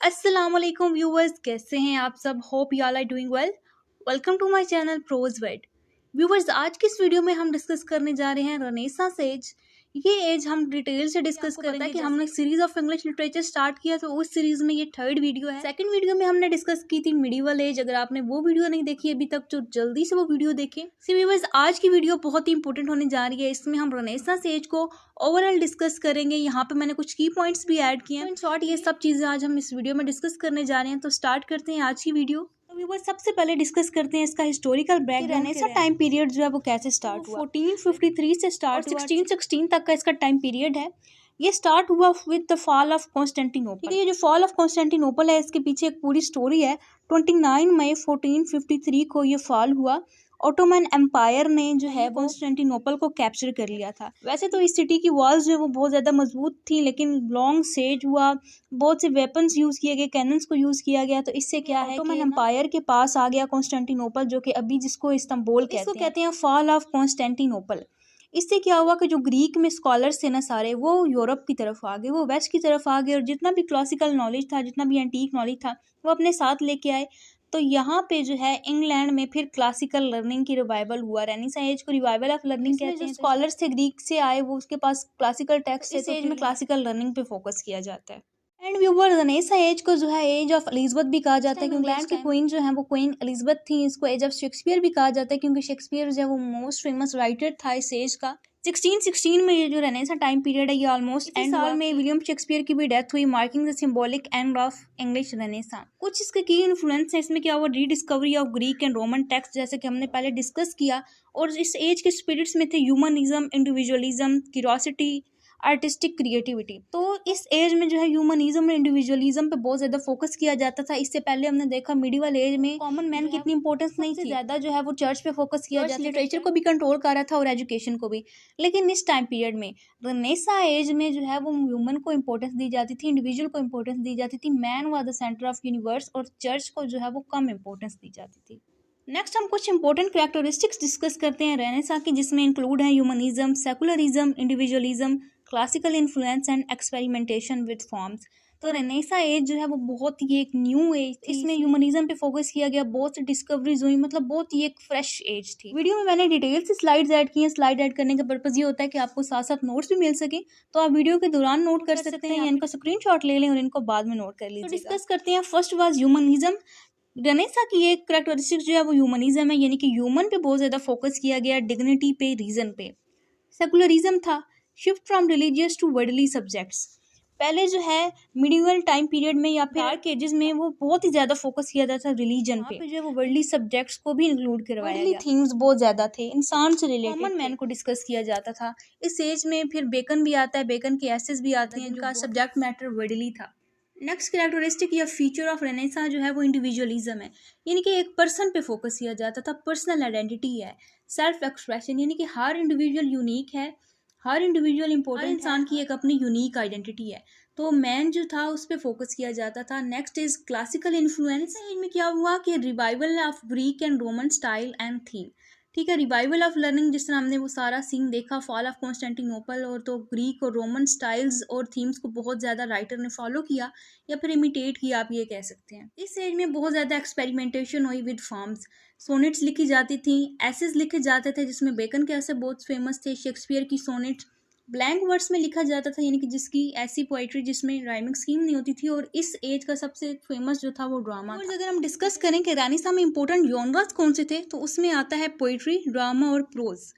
अस्सलाम वालेकुम व्यूवर्स, कैसे हैं आप सब। Hope you all are doing well. Welcome to my channel prose word. Viewers, आज की इस वीडियो में हम डिस्कस करने जा रहे हैं रेनेसांस एज। ये एज हम डिटेल से डिस्कस करेंगे कि हमने series of English literature start किया, तो उस सीरीज में ये थर्ड वीडियो है। सेकंड वीडियो में हमने डिस्कस की थी मिडिवल एज। अगर आपने वो वीडियो नहीं देखी अभी तक तो जल्दी से वो वीडियो देखें। सी व्यूवर्स, आज की वीडियो बहुत ही इंपॉर्टेंट होने जा रही है। इसमें हम रेनेसांस एज को ओवरऑल डिस्कस करेंगे। यहाँ पे मैंने कुछ की पॉइंट्स भी ऐड किए हैं। इन शॉर्ट ये सब चीजें आज हम इस वीडियो में डिस्कस करने जा रहे हैं। तो स्टार्ट करते हैं आज की वीडियो। तो व्यूअर्स, सबसे पहले डिस्कस करते हैं इसका historical background. Renaissance time period जो है वो कैसे स्टार्ट हुआ। 1453 से स्टार्ट 1616 तक का इसका टाइम पीरियड है। ये स्टार्ट हुआ with the fall of Constantinople. ठीक है, ये जो फॉल ऑफ कॉन्स्टेंटिनोपल है इसके पीछे एक पूरी स्टोरी है। 29 मई 1453 को ये फॉल हुआ। ऑटोमन एम्पायर ने जो है कॉन्स्टेंटिनोपल को कैप्चर कर लिया था। वैसे तो इस सिटी की वॉल्स जो है वो बहुत ज़्यादा मजबूत थी, लेकिन लॉन्ग सेज हुआ, बहुत से वेपन्स यूज़ किए गए, कैनन्स को यूज़ किया गया। तो इससे क्या है, ऑटोमन एम्पायर के पास आ गया कॉन्स्टेंटिनोपल, जो कि अभी जिसको इस्तांबुल कहते हैं फॉल ऑफ कॉन्स्टेंटिनोपल। इससे क्या हुआ कि जो ग्रीक में स्कॉलर्स थे ना सारे, वो यूरोप की तरफ आ गए, वो वेस्ट की तरफ आ गए, और जितना भी क्लासिकल नॉलेज था, जितना भी एंटीक नॉलेज था, वो अपने साथ लेके आए। तो यहाँ पे जो है इंग्लैंड में फिर क्लासिकल लर्निंग की रिवाइवल हुआ। रेनेसां एज को रिवाइवल ऑफ लर्निंग कहते हैं। स्कॉलर्स थे ग्रीक से आए, वो उसके पास क्लासिकल टेक्स्ट है, तो एज में क्लासिकल लर्निंग पे फोकस किया जाता है। एंड व्यूअर, रेनेसां एज को जो है एज ऑफ एलिजाबेथ भी कहा जाता है, क्योंकि इंग्लैंड की क्वीन जो है वो क्वीन एलिजाबेथ थी। इसको एज ऑफ शेक्सपियर भी कहा जाता है, क्योंकि शेक्सपियर जो है वो मोस्ट फेमस राइटर था इस एज का। 1616 में ये जो रेनेसां टाइम पीरियड है ये ऑलमोस्ट एंड साल में विलियम शेक्सपियर की भी डेथ हुई, marking the symbolic end of English renaissance. कुछ इसके की इन्फ्लुएंस है इसमें क्या हुआ, rediscovery of Greek and Roman text, जैसे कि हमने पहले डिस्कस किया। और इस एज के स्पिरिट्स में थे humanism, individualism, curiosity, artistic creativity. तो इस एज में जो है ह्यूमनिज्म और इंडिविजुअलिज्म पे बहुत ज्यादा फोकस किया जाता था। इससे पहले हमने देखा मिडिवल एज में कॉमन मैन की इतनी इंपॉर्टेंस नहीं थी, ज्यादा जो है वो चर्च पे फोकस किया जाता था, लिटरेचर को भी कंट्रोल कर रहा था और एजुकेशन को भी। लेकिन इस टाइम पीरियड में रेनेसां एज में जो है वो ह्यूमन को इंपॉर्टेंस दी जाती थी, इंडिविजुअल को इंपॉर्टेंस दी जाती थी, man was the centre of universe, और चर्च को जो है वो कम इंपॉर्टेंस दी जाती थी। नेक्स्ट हम कुछ इंपॉर्टेंट कैरेक्टरिस्टिक्स डिस्कस करते हैं रेनेसां की, जिसमें इंक्लूड है humanism, secularism, individualism, classical influence and experimentation with forms. तो रेनेसां एज जो है वो बहुत ही एक न्यू एज थी। इसमें ह्यूमनिज्म पे फोकस किया गया, बहुत सी डिस्कवरीज हुई, मतलब बहुत ही एक फ्रेश एज थी। वीडियो में मैंने डिटेल से स्लाइड्स ऐड की हैं। स्लाइड ऐड करने का पर्पज ये होता है कि आपको साथ साथ नोट्स भी मिल सके, तो आप वीडियो के दौरान नोट कर सकते हैं, इनका स्क्रीनशॉट ले लें और इनको बाद में नोट कर लीजिए। तो डिस्कस करते हैं। First was humanism. रेनेसां की एक कैरेक्टरिस्टिक जो है वो ह्यूमनिज्म है, यानी कि ह्यूमन पे बहुत ज्यादा फोकस किया गया, डिग्निटी पे, रीजन पे। सेकुलरिज्म था, shift from religious to worldly subjects. पहले जो है मिडिवल टाइम पीरियड में या फिर डार्क एजेस में वो बहुत ही ज्यादा फोकस किया जाता था रिलीजन पे, जो है वो वर्ल्डली सब्जेक्ट्स को भी इंक्लूड करवाया गया। थीम्स बहुत ज्यादा थे, इंसान से रिलेटेड, कॉमन मैन को डिस्कस किया जाता था। इस एज में फिर बेकन भी आता है, बेकन के एसेस भी आते हैं, जिनका सब्जेक्ट मैटर वर्ल्डली था। नेक्स्ट कैरेक्टरिस्टिक या फीचर ऑफ रेनेसां जो है वो इंडिविजुअलिज्म है, यानी कि एक पर्सन पे फोकस किया जाता था, पर्सनल आइडेंटिटी है, सेल्फ एक्सप्रेशन, यानी कि हर इंडिविजुअल यूनिक है, हर इंडिविजुअल इंपॉर्टेंट, इंसान की एक अपनी यूनिक आइडेंटिटी है। तो मैन जो था उस पर फोकस किया जाता था। Next is classical influence. इनमें क्या हुआ कि revival of Greek and Roman style and theme. ठीक है, रिवाइवल ऑफ लर्निंग, जिस तरह हमने वो सारा सीन देखा, फॉल ऑफ कॉन्स्टेंटिनोपल, और तो ग्रीक और रोमन स्टाइल्स और थीम्स को बहुत ज़्यादा राइटर ने फॉलो किया या फिर इमिटेट किया, आप ये कह सकते हैं। इस एज में बहुत ज़्यादा एक्सपेरिमेंटेशन हुई विद फॉर्म्स। सोनेट्स लिखी जाती थी, एसेस लिखे जाते थे, जिसमें बेकन के ऐसे बहुत फेमस थे। शेक्सपियर की सोनेट ब्लैंक वर्ड्स में लिखा जाता था, यानी कि जिसकी ऐसी पोइट्री जिसमें राइमिंग स्कीम नहीं होती थी। और इस एज का सबसे फेमस जो था वो ड्रामा था। अगर हम डिस्कस करें कि रेनेसां में इंपॉर्टेंट जॉनरास कौन से थे, तो उसमें आता है पोइट्री, ड्रामा और प्रोज।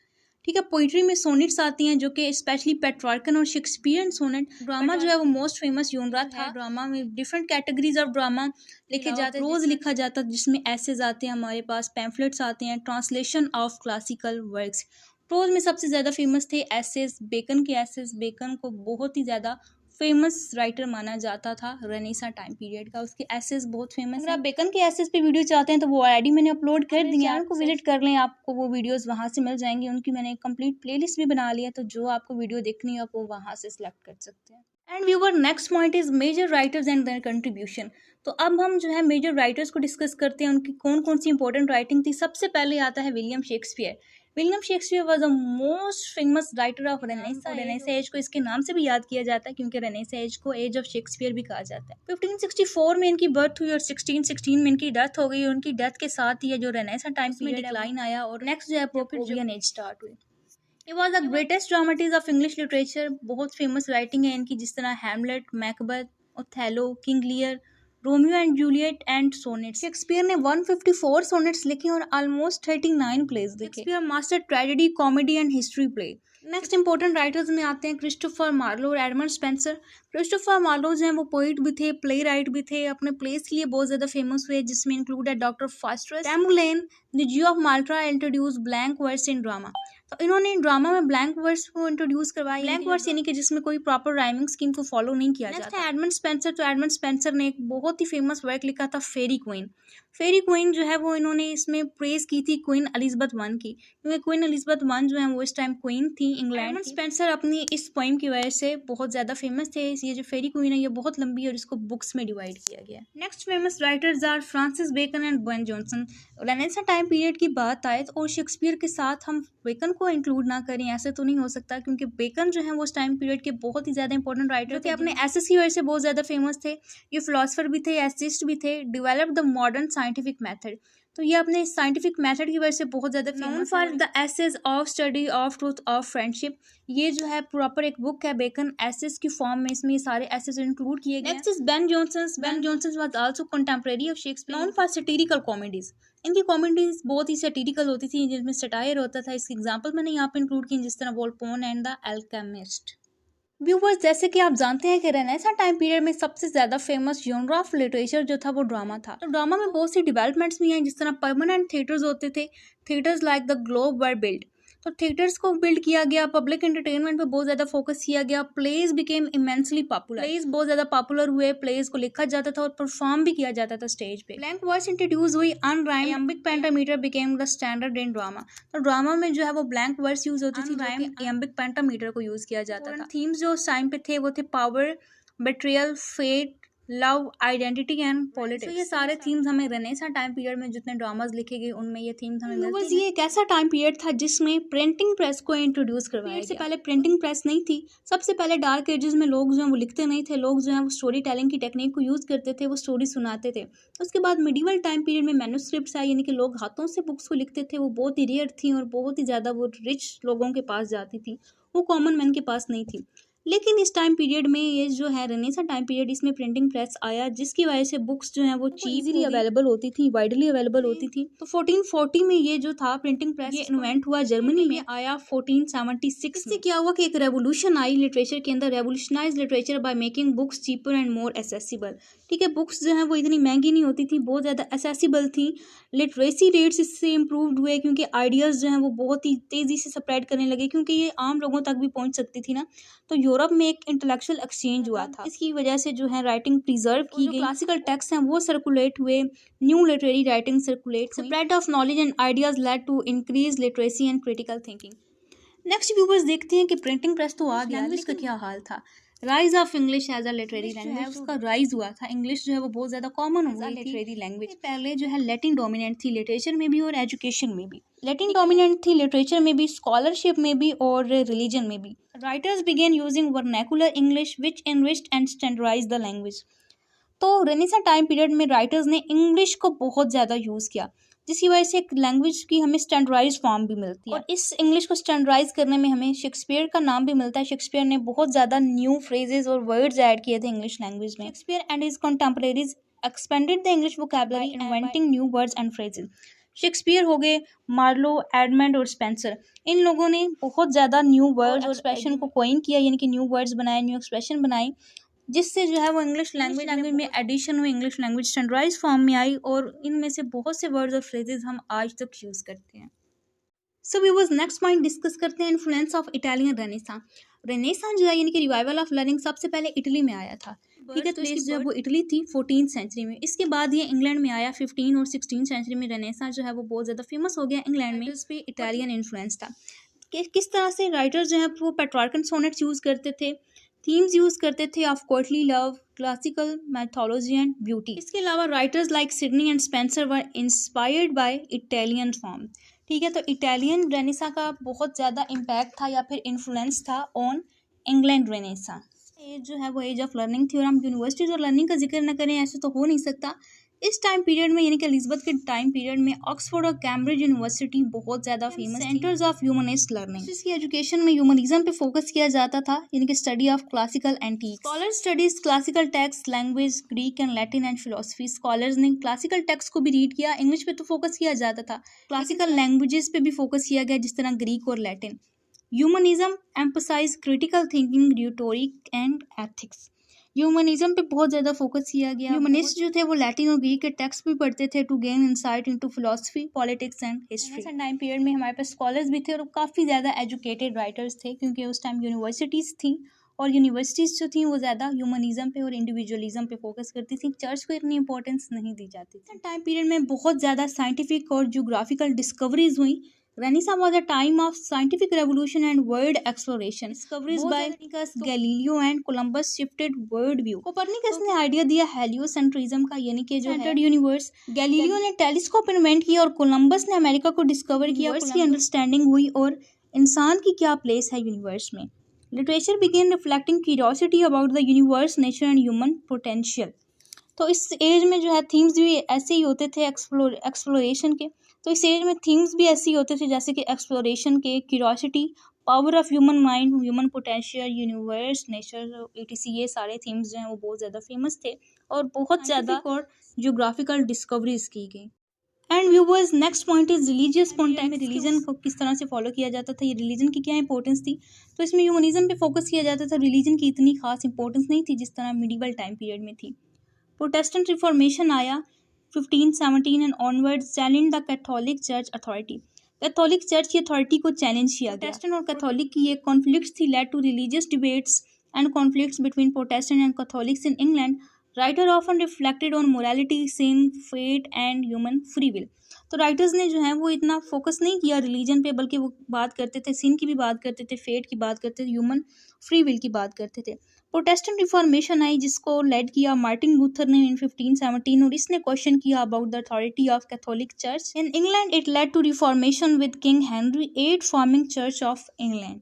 ठीक है, पोइट्री में सोनेट्स आती हैं, जो कि स्पेशली पेट्रार्कन और शेक्सपियरियन सोनेट। ड्रामा जो है वो मोस्ट फेमस जॉनरा था। ड्रामा में डिफरेंट कैटेगरीज ऑफ ड्रामा लिखे जाते हैं। प्रोज लिखा जाता है, जिसमें एसेज आते हैं हमारे पास, पैम्फलेट्स आते हैं, translation of classical works. Prose में सबसे ज़्यादा फेमस थे एसेस, बेकन के एसेस। बेकन को बहुत ही ज़्यादा फेमस राइटर माना जाता था रेनेसां टाइम पीरियड का, उसके एसेस बहुत फेमस हैं। अगर आप बेकन के एसेस पे वीडियो चाहते हैं तो वो ऑलरेडी मैंने अपलोड कर दिया है, उनको विजिट कर लें, आपको वो वीडियोस वहाँ से मिल जाएंगी। उनकी मैंने कंप्लीट प्लेलिस्ट भी बना लिया, तो जो आपको वीडियो देखनी है आप वो वहाँ से सिलेक्ट कर सकते हैं। And viewer, next point is major writers and their contribution. तो अब हम जो है मेजर राइटर्स को डिस्कस करते हैं, उनकी कौन कौन सी इंपॉर्टेंट राइटिंग थी। सबसे पहले आता है William Shakespeare. William Shakespeare was the most famous writer of Renaissance age को इसके नाम से भी याद किया जाता है, क्योंकि रेनेसा एज को एज ऑफ शेक्सपियर भी कहा जाता है। 1564 में इनकी बर्थ हुई और 1616 में इनकी डेथ हो गई। उनकी डेथ के साथ ही ये जो रेनेसा टाइम में डिक्लाइन आया और नेक्स्ट जो है विक्टोरियन एज स्टार्ट हुई। It was the greatest dramatist of English literature। बहुत फेमस राइटिंग है इनकी, जिस तरह Hamlet, मैकबथ, Othello, King Lear, Romeo and Juliet and sonnets. Shakespeare ने 154 सोनेट्स लिखे और ऑलमोस्ट 39 प्लेज लिखे। Shakespeare master tragedy, comedy and history play. Next important writers में आते हैं क्रिस्टोफर मार्लो और एडमंड स्पेंसर। क्रिस्टोफर मार्लो जो है वो पोइट भी थे, प्ले राइट भी थे, अपने प्लेस के लिए बहुत ज्यादा फेमस हुए, जिसमें इंक्लूड है doctor Faustus, Tamburlaine, the Jew of Malta introduce blank verse in drama. तो इन्होंने ड्रामा में ब्लैंक वर्स को इंट्रोड्यूस करवाया। ब्लैंक वर्स यानी कि जिसमें कोई प्रॉपर राइमिंग स्कीम को फॉलो नहीं किया जाता। एडमंड स्पेंसर, तो एडमंड स्पेंसर ने एक बहुत ही फेमस वर्क लिखा था फेरी क्वीन। फेरी क्वीन जो है वो इन्होंने इसमें प्रेज की थी क्वीन एलिजाबेथ वन की, क्योंकि क्वीन एलिजाबेथ वन जो है वो इस टाइम क्वीन थी इंग्लैंड। एडमंड स्पेंसर अपनी इस पोइम की वजह से बहुत ज़्यादा फेमस थे। ये जो फेरी क्वीन है ये बहुत लंबी है और इसको बुक्स में डिवाइड किया गया। Next famous writers are Francis Bacon and Ben Jonson. Renaissance time period की बात आए और शेक्सपियर के साथ हम बेकन को इंक्लूड ना करें ऐसे तो नहीं हो सकता, क्योंकि बेकन जो है वो उस टाइम पीरियड के बहुत ही ज़्यादा इंपॉर्टेंट राइटर थे। अपने एसेस की वजह से बहुत ज़्यादा फेमस थे। ये फिलोसफर भी थे, एसिस्ट भी थे, develop the modern scientific method. तो ये अपने साइंटिफिक मेथड की वजह से बहुत ज़्यादा famous for the essays of study of truth of friendship. ये जो है प्रॉपर एक बुक है बेकन एसेस की फॉर्म में, इसमें ये सारे एसेस इंक्लूड किए गए। Next is Ben Jonson. Ben Jonson was also contemporary of Shakespeare, known for satirical comedies. इनकी कॉमेडीज बहुत ही सैटिरिकल होती थी, जिसमें सटायर होता था। इसकी एग्जांपल मैंने यहाँ पे इंक्लूड की, जिस तरह वोल्पोन एंड द अल्केमिस्ट। व्यूवर्स, जैसे कि आप जानते हैं कि रेनेसा टाइम पीरियड में सबसे ज़्यादा फेमस जॉनर ऑफ लिटरेचर जो था वो ड्रामा था। तो ड्रामा में बहुत सी डेवलपमेंट्स भी हैं, जिस तरह परमानेंट थिएटर्स होते थे, theatres like the globe were build. तो थिएटर्स को बिल्ड किया गया, पब्लिक एंटरटेनमेंट पे बहुत ज़्यादा फोकस किया गया। Plays became immensely popular, plays बहुत ज़्यादा पॉपुलर हुए। प्लेज को लिखा जाता था और परफॉर्म भी किया जाता था स्टेज पे। ब्लैंक वर्स इंट्रोड्यूस हुई, unrhymed iambic pentameter became the standard in drama. तो ड्रामा में जो है वो ब्लैंक वर्स यूज होती थी, अनराइम्ड इयम्बिक पेंटामीटर को यूज किया जाता था। थीम्स जो उस टाइम पे थे वो थे power, betrayal, fate, love, identity and politics. तो ये सारे थीम्स हमें रेनेसा टाइम पीरियड में जितने ड्रामाज लिखे गए उनमें ये थीम्स हमें मिलती हैं। ये एक ऐसा टाइम पीरियड था जिसमें प्रिंटिंग प्रेस को इंट्रोड्यूस करवाया गया। इससे पहले प्रिंटिंग प्रेस नहीं थी। सबसे पहले डार्क एजेस में लोग जो है वो लिखते नहीं थे, लोग जो है वो स्टोरी टेलिंग की टेक्निक को यूज करते थे, वो स्टोरी सुनाते थे। उसके बाद मिडिवल टाइम पीरियड में मैन्युस्क्रिप्ट्स आए, यानी कि लोग हाथों से बुक्स को लिखते थे। वो बहुत ही रेयर थी और बहुत ही ज़्यादा वो रिच लोगों के पास जाती थी, वो कॉमन मैन के पास नहीं थी। लेकिन इस टाइम पीरियड में ये जो है रेनेसा टाइम पीरियड, इसमें प्रिंटिंग प्रेस आया, जिसकी वजह से बुक्स जो है वो चीजली अवेलेबल होती थी, वाइडली अवेलेबल होती थी। तो 1440 में ये जो था प्रिंटिंग प्रेस ये इन्वेंट हुआ, जर्मनी में आया 1476। इससे क्या हुआ कि एक रेवोल्यूशन आई लिटरेचर के अंदर, revolutionise literature by making books cheaper and more accessible. ठीक है, बुक्स जो है वो इतनी महंगी नहीं होती थी, बहुत ज़्यादा एसेसिबल थी। लिटरेसी रेट्स इससे इम्प्रूव्ड हुए, क्योंकि आइडियाज़ जो हैं वो बहुत ही तेज़ी से स्प्रेड करने लगे, क्योंकि ये आम लोगों तक भी पहुंच सकती थी ना। तो यूरोप में एक इंटेलेक्चुअल एक्सचेंज हुआ था, इसकी वजह से जो है राइटिंग प्रिजर्व की गई, क्लासिकल टेक्स्ट हैं वो सर्कुलेट हुए, new literary writing circulate, spread of knowledge and ideas led to increase literacy and critical thinking. Next viewers, देखते हैं कि प्रिंटिंग प्रेस तो आ गया, लैंग्वेज का क्या हाल था। Rise of English as a literary language, उसका राइज हुआ था। इंग्लिश जो है वो बहुत ज़्यादा कॉमन हो गई थी लिटरेरी लैंग्वेज। पहले जो है लैटिन डोमिनेंट थी लिटरेचर में भी और एजुकेशन में भी। लैटिन डोमिनेंट थी लिटरेचर में भी, स्कॉलरशिप में भी और रिलीजन में भी। Writers began using vernacular English which enriched and standardized the language. तो रेनेसा टाइम पीरियड में राइटर्स ने इंग्लिश को बहुत ज़्यादा यूज़ किया, जिसकी वजह से एक लैंग्वेज की हमें स्टैंडर्डाइज फॉर्म भी मिलती है। और इस इंग्लिश को स्टैंडर्डाइज करने में हमें शेक्सपियर का नाम भी मिलता है। शेक्सपियर ने बहुत ज़्यादा न्यू फ्रेजेस और वर्ड्स ऐड किए थे इंग्लिश लैंग्वेज में। Shakespeare and his कंटेम्परेरीज expanded the English vocabulary, inventing new words and phrases. Shakespeare हो गए, मार्लो, एडमंड और स्पेंसर, इन लोगों ने बहुत ज़्यादा न्यू वर्ड्स और एक्सप्रेशन को कोइन किया, यानी कि न्यू वर्ड्स बनाए, न्यू एक्सप्रेशन बनाई, जिससे जो है वो इंग्लिश लैंग्वेज में एडिशन हुई, इंग्लिश लैंग्वेज स्टैंडर्डाइज फॉर्म में आई और इनमें से बहुत से वर्ड्स और फ्रेजेस हम आज तक यूज़ करते हैं। So viewers, next point discuss करते हैं influence of Italian Renaissance. Renaissance जो है यानी कि रिवाइवल ऑफ लर्निंग सबसे पहले इटली में आया था। ठीक है, तो इसकी जो है वो इटली थी 14th सेंचुरी में। इसके बाद ये इंग्लैंड में आया 15 और 16 सेंचुरी में। रेनेसा जो है वो बहुत ज़्यादा फेमस हो गया इंग्लैंड में, इस पर इटालियन इन्फ्लुएंस था। किस तरह से राइटर्स जो है वो पेट्रार्कन सोनेट्स यूज़ करते थे, थीम्स यूज़ करते थे of courtly love, classical mythology and beauty. इसके अलावा writers like Sidney and Spenser were inspired by Italian form. ठीक है, तो इटालियन रेनेसा का बहुत ज़्यादा इम्पैक्ट था या फिर इन्फ्लुएंस था ऑन इंग्लैंड रेनेसा। एज जो है वो एज ऑफ लर्निंग थी, और हम यूनिवर्सिटीज और लर्निंग का जिक्र न करें ऐसे तो हो नहीं सकता। इस टाइम पीरियड में यानी कि एलिजाबेथ के टाइम पीरियड में ऑक्सफोर्ड और कैम्ब्रिज यूनिवर्सिटी बहुत ज़्यादा famous centres of humanist learning. इसकी एजुकेशन में ह्यूमनिज्म पे फोकस किया जाता था, यानी कि study of classical antique. Scholar studies classical text, language, Greek and Latin and philosophy. Scholars ने क्लासिकल टेक्स्ट को भी रीड किया, इंग्लिश पे तो फोकस किया जाता था, क्लासिकल लैंग्वेजेस पे भी फोकस किया गया जिस तरह ग्रीक और Latin. Humanism emphasize critical thinking, rhetoric and ethics. Humanism पे बहुत ज़्यादा फोकस किया गया। ह्यूमनिस्ट जो थे वो लैटिन और ग्रीक के टेक्स्ट भी पढ़ते थे to gain insight into philosophy, politics and history. Time period में हमारे पास स्कॉलर्स भी थे और काफ़ी ज़्यादा एजुकेटेड राइटर्स थे, क्योंकि उस टाइम यूनिवर्सिटीज़ थी, और यूनिवर्सिटीज़ जो थी वो ज़्यादा ह्यूमनिज्म पे और इंडिविजुअलिज्म पे फोकस करती थी, चर्च को इतनी इंपॉर्टेंस नहीं दी जाती थी। टाइम पीरियड में बहुत ज़्यादा साइंटिफिक और ज्योग्राफिकल डिस्कवरीज हुई। Renaissance was a time of scientific revolution and world exploration. Discoveries by Copernicus, Galileo and Columbus shifted world view. Copernicus ने आइडिया दिया हेलियोसेंट्रिज्म का, यानी कि जो सेंटर्ड यूनिवर्स। गैलीलियो ने टेलीस्कोप इन्वेंट किया और कोलंबस ने अमेरिका को डिस्कवर किया। यूनिवर्स की अंडरस्टैंडिंग हुई और इंसान की क्या प्लेस है यूनिवर्स में। Literature began reflecting curiosity about the universe, nature and human potential. तो इस एज में जो है थीम्स भी ऐसे ही होते थे एक्सप्लोरेशन के। तो इस एज में थीम्स भी ऐसे ही होते थे जैसे कि एक्सप्लोरेशन के, curiosity, power of human mind, human potential, universe, nature, ETC। ये सारे थीम्स जो हैं वो बहुत ज़्यादा फेमस थे और बहुत ज़्यादा और ज्योग्राफिकल डिस्कवरीज की गई। And viewers, next point is religious contact में रिलीजन को किस तरह से फॉलो किया जाता था, ये रिलीजन की क्या इंपॉर्टेंस थी। तो इसमें ह्यूमनिज्म पे फोकस किया जाता था, रिलीजन की इतनी खास इंपॉर्टेंस नहीं थी जिस तरह मिडिवल टाइम पीरियड में थी। प्रोटेस्टेंट रिफॉर्मेशन आया 1517 and onwards, challenge the Catholic church authority. Catholic church की अथॉरिटी को चैलेंज किया गया। प्रोटेस्टेंट और कैथोलिक की ये कॉन्फ्लिक्ट थी, led to religious debates and conflicts between Protestant and Catholics in England. Writer often reflected on morality, sin, fate and human free will. तो writers ने जो है वो इतना फोकस नहीं किया रिलीजन पे, बल्कि वो बात करते थे सिन की भी बात करते थे, फेट की बात करते थे, ह्यूमन फ्री विल की बात करते थे। प्रोटेस्टेंट रिफॉर्मेशन आई जिसको लेड किया मार्टिन लूथर ने इन 1517, और इसने क्वेश्चन किया about the authority of Catholic church in England. It led to Reformation with King Henry VIII forming church of England.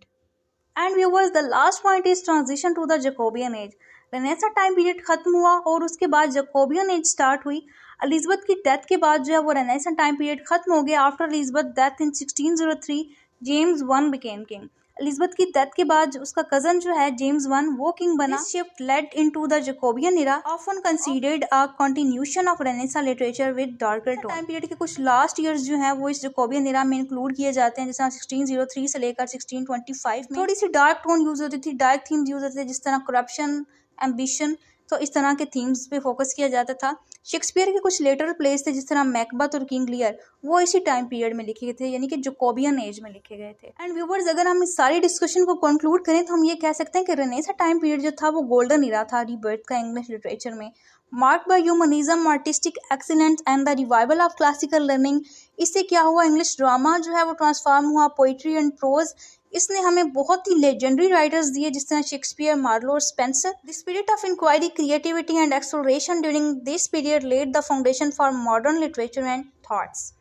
And viewers, the last point is transition to the Jacobean age. Renaissance time period खत्म हुआ और उसके बाद Jacobean age start हुई। Elizabeth की death के बाद जो है वो रेनेसा टाइम पीरियड खत्म हो गया। After Elizabeth death in 1603 James I became king. Elizabeth की डेथ के बाद उसका कजन जो है जेम्स I वो किंग बना। This shift led into the Jacobean era, often considered a continuation of Renaissance literature with darker tone। Time period के कुछ लास्ट ईयर्स जो है वो इस जैकोबियन एरा में इंक्लूड किए जाते हैं, जैसे 1603 से लेकर 1625 में थोड़ी सी डार्क टोन यूज होती थी, डार्क थीम्स यूज होते थे, जिस तरह करप्शन, एम्बिशन, तो इस तरह के थीम्स पे फोकस किया जाता था। शेक्सपियर के कुछ लेटर प्लेस थे जिस तरह मैकबथ और किंग लियर, वो इसी टाइम पीरियड में लिखे गए थे, यानी कि जैकोबियन एज में लिखे गए थे। एंड व्यूवर्स, अगर हम इस सारी डिस्कशन को कंक्लूड करें तो हम ये कह सकते हैं कि रेनेसा टाइम पीरियड जो था वो गोल्डन इरा था रीबर्थ का इंग्लिश लिटरेचर में, marked by humanism, artistic excellence and the revival of classical learning. इससे क्या हुआ, इंग्लिश ड्रामा जो है वो ट्रांसफॉर्म हुआ, पोइट्री एंड प्रोज। इसने हमें बहुत ही लेजेंडरी राइटर्स दिए जिस तरह शेक्सपियर, मार्लो और Spenser. The spirit of inquiry, creativity and exploration during this period laid the foundation for modern literature and thoughts.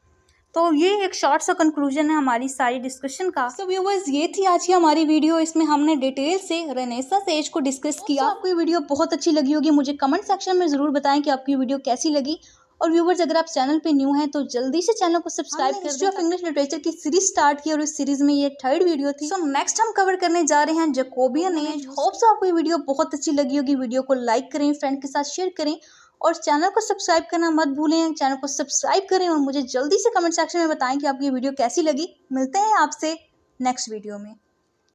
तो ये एक शॉर्ट सा कंक्लूजन है हमारी सारी डिस्कशन का। सो व्यूअर्स, ये थी आज की हमारी वीडियो। इसमें हमने डिटेल से रेनेसांस एज को डिस्कस किया। आपको ये वीडियो बहुत अच्छी लगी होगी, मुझे कमेंट सेक्शन में जरूर बताएं कि आपकी वीडियो कैसी लगी। और व्यूवर्स, अगर आप चैनल पे न्यू हैं तो जल्दी से चैनल को सब्सक्राइब कर दें। हिस्ट्री ऑफ इंग्लिश लिटरेचर की सीरीज स्टार्ट की और इस सीरीज में ये 3rd वीडियो थी। सो नेक्स्ट हम कवर करने जा रहे हैं जैकोबियन एज। होप सो आपको ये वीडियो बहुत अच्छी लगी होगी। वीडियो को लाइक करें, फ्रेंड के साथ शेयर करें और चैनल को सब्सक्राइब करना मत भूलें। चैनल को सब्सक्राइब करें और मुझे जल्दी से कमेंट सेक्शन में बताएं कि आपकी वीडियो कैसी लगी। मिलते हैं आपसे नेक्स्ट वीडियो में।